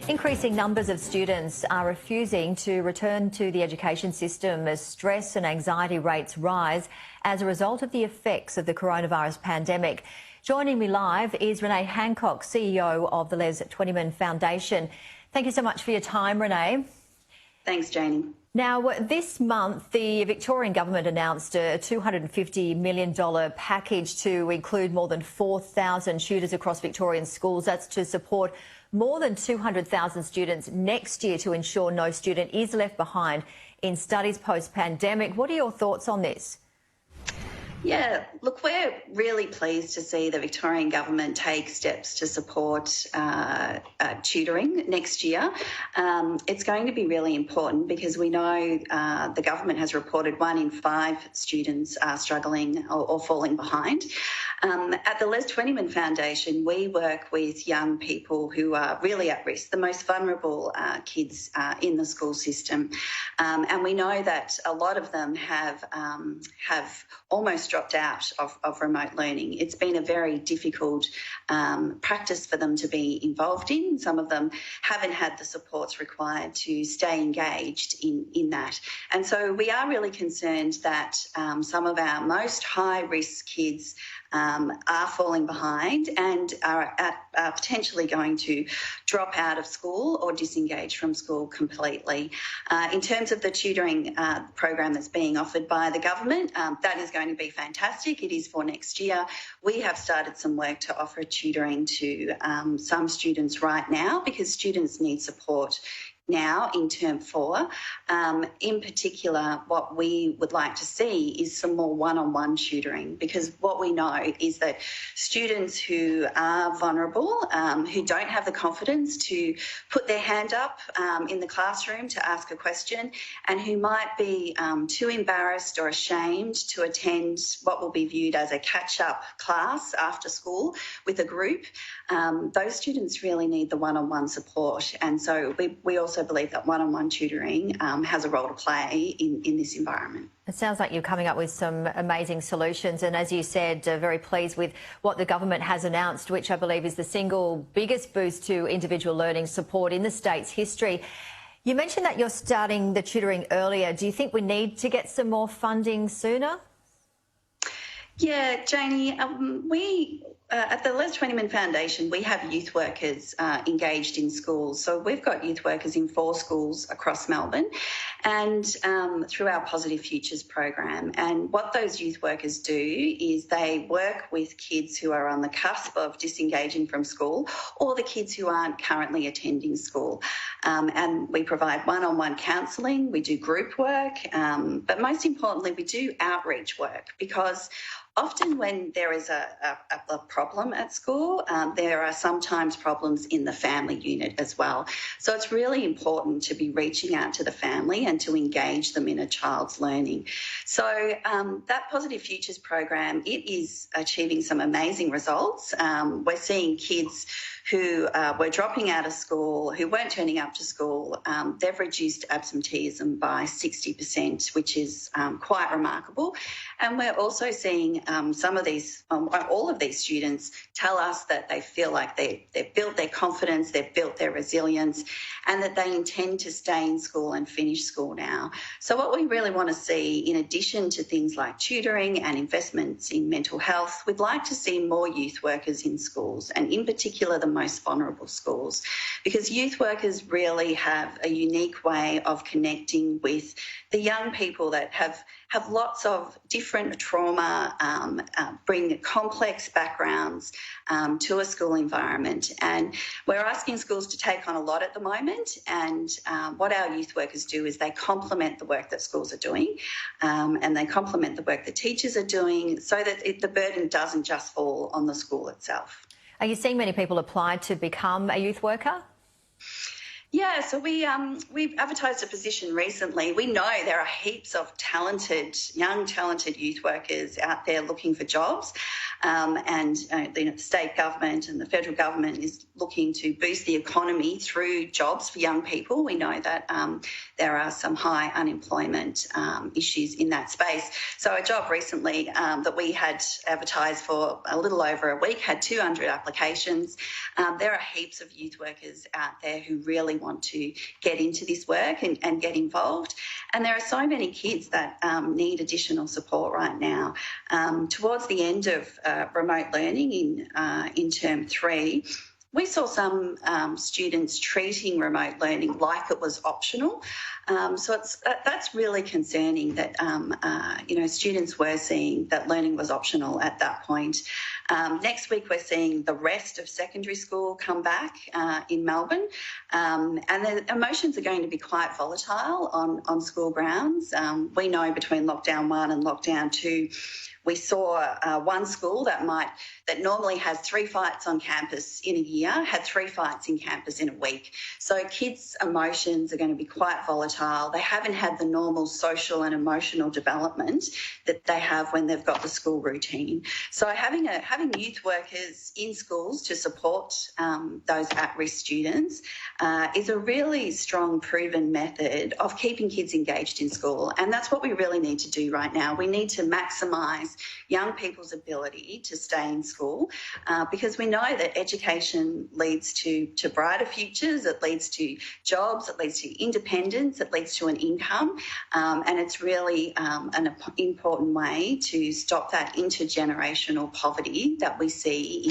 Increasing numbers of students are refusing to return to the education system as stress and anxiety rates rise as a result of the effects of the coronavirus pandemic. Joining me live is Renee Hancock, CEO of the Les Twentyman Foundation. Thank you so much for your time, Renee. Thanks, Janie. Now, this month, the Victorian government announced a $250 million package to include more than 4,000 tutors across Victorian schools. That's to support more than 200,000 students next year to ensure no student is left behind in studies post-pandemic. What are your thoughts on this? Yeah, look, we're really pleased to see the Victorian government take steps to support tutoring next year. It's going to be really important because we know the government has reported 1 in 5 students are struggling or falling behind. At the Les Twentyman Foundation, we work with young people who are really at risk, the most vulnerable kids in the school system. And we know that a lot of them have almost dropped out of remote learning. It's been a very difficult practice for them to be involved in. Some of them haven't had the supports required to stay engaged in that. And so we are really concerned that some of our most high-risk kids are falling behind and are potentially going to drop out of school or disengage from school completely. In terms of the tutoring program that's being offered by the government, that is going to be fantastic. It is for next year. We have started some work to offer tutoring to some students right now because students need support now in term 4. In particular, what we would like to see is some more one-on-one tutoring, because what we know is that students who are vulnerable, who don't have the confidence to put their hand up in the classroom to ask a question, and who might be too embarrassed or ashamed to attend what will be viewed as a catch-up class after school with a group, those students really need the one-on-one support. And so we also believe that one-on-one tutoring has a role to play in this environment. It sounds like you're coming up with some amazing solutions, and as you said, very pleased with what the government has announced, which I believe is the single biggest boost to individual learning support in the state's history. You mentioned that you're starting the tutoring earlier. Do you think we need to get some more funding sooner? Yeah, Janie, we at the Les Twentyman Foundation, we have youth workers engaged in schools. So we've got youth workers in 4 schools across Melbourne and through our Positive Futures program. And what those youth workers do is they work with kids who are on the cusp of disengaging from school or the kids who aren't currently attending school. And we provide one-on-one counselling, we do group work, but most importantly, we do outreach work, because often when there is a problem at school, there are sometimes problems in the family unit as well. So it's really important to be reaching out to the family and to engage them in a child's learning. So that Positive Futures program, it is achieving some amazing results. We're seeing kids who were dropping out of school, who weren't turning up to school. They've reduced absenteeism by 60%, which is quite remarkable. And we're also seeing some of these, all of these students tell us that they feel like they've built their confidence, they've built their resilience, and that they intend to stay in school and finish school now. So what we really want to see, in addition to things like tutoring and investments in mental health, we'd like to see more youth workers in schools, and in particular the most vulnerable schools, because youth workers really have a unique way of connecting with the young people that have lots of different trauma, bring complex backgrounds to a school environment. And we're asking schools to take on a lot at the moment, and what our youth workers do is they complement the work that schools are doing, and they complement the work that teachers are doing, so that the burden doesn't just fall on the school itself. Are you seeing many people apply to become a youth worker? Yeah, so we've advertised a position recently. We know there are heaps of young talented youth workers out there looking for jobs, and the state government and the federal government is looking to boost the economy through jobs for young people. We know that there are some high unemployment issues in that space. So a job recently that we had advertised for a little over a week had 200 applications. There are heaps of youth workers out there who really want to get into this work and get involved. And there are so many kids that need additional support right now. Towards the end of remote learning in term 3, we saw some students treating remote learning like it was optional. So that's really concerning that, students were seeing that learning was optional at that point. Next week, we're seeing the rest of secondary school come back in Melbourne, and the emotions are going to be quite volatile on school grounds. We know between lockdown 1 and lockdown 2, we saw one school that normally has 3 fights on campus in a year, had 3 fights in campus in a week. So kids' emotions are going to be quite volatile. They haven't had the normal social and emotional development that they have when they've got the school routine. So having youth workers in schools to support those at-risk students is a really strong, proven method of keeping kids engaged in school. And that's what we really need to do right now. We need to maximise young people's ability to stay in school because we know that education leads to brighter futures, it leads to jobs, it leads to independence, it leads to an income, and it's really an important way to stop that intergenerational poverty that we see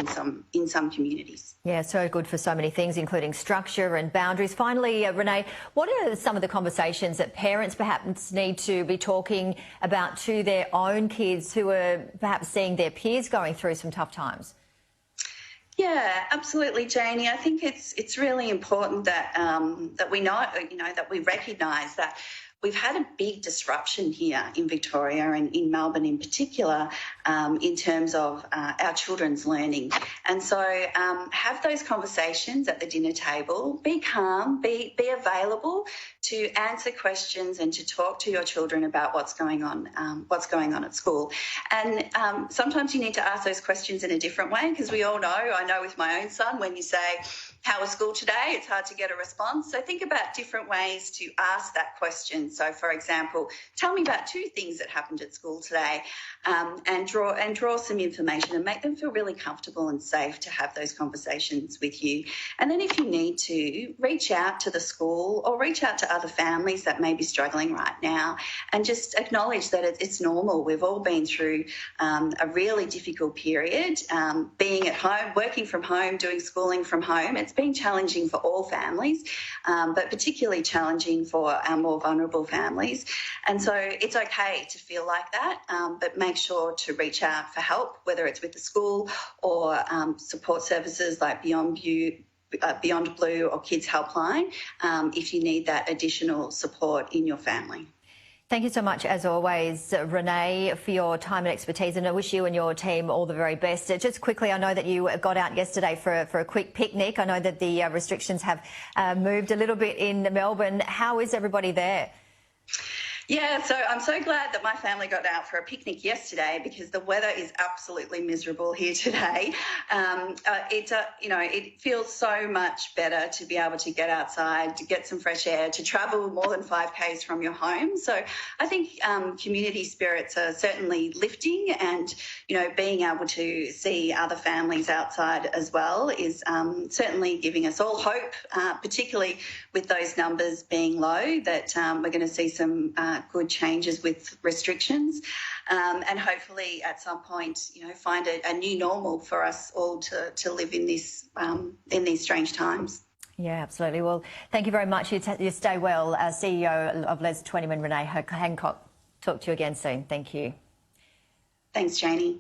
in some communities. Yeah, so good for so many things, including structure and boundaries. Finally, Renee, what are some of the conversations that parents perhaps need to be talking about to their own kids who are perhaps seeing their peers going through some tough times? Yeah, absolutely, Janie. I think it's really important that that we know, that we recognise that we've had a big disruption here in Victoria and in Melbourne in particular in terms of our children's learning. And so have those conversations at the dinner table, be calm, be available to answer questions and to talk to your children about what's going on at school. And sometimes you need to ask those questions in a different way because we all know, I know with my own son, when you say, how was school today? It's hard to get a response. So think about different ways to ask that question. So, for example, tell me about 2 things that happened at school today, and draw some information and make them feel really comfortable and safe to have those conversations with you. And then if you need to, reach out to the school or reach out to other families that may be struggling right now and just acknowledge that it's normal. We've all been through a really difficult period, being at home, working from home, doing schooling from home. It's been challenging for all families, but particularly challenging for our more vulnerable families. And so it's okay to feel like that, but make sure to reach out for help, whether it's with the school or support services like Beyond Blue or Kids Helpline, if you need that additional support in your family. Thank you so much, as always, Renee, for your time and expertise, and I wish you and your team all the very best. Just quickly, I know that you got out yesterday for a quick picnic. I know that the restrictions have moved a little bit in Melbourne. How is everybody there? Yeah, so I'm so glad that my family got out for a picnic yesterday because the weather is absolutely miserable here today. It feels so much better to be able to get outside, to get some fresh air, to travel more than 5 k's from your home. So I think community spirits are certainly lifting, and being able to see other families outside as well is certainly giving us all hope, particularly with those numbers being low, that we're going to see some good changes with restrictions, and hopefully at some point, find a new normal for us all to live in these strange times. Yeah, absolutely. Well, thank you very much. You stay well. CEO of Les Twentyman, Renee Hancock. Talk to you again soon. Thank you. Thanks, Janie.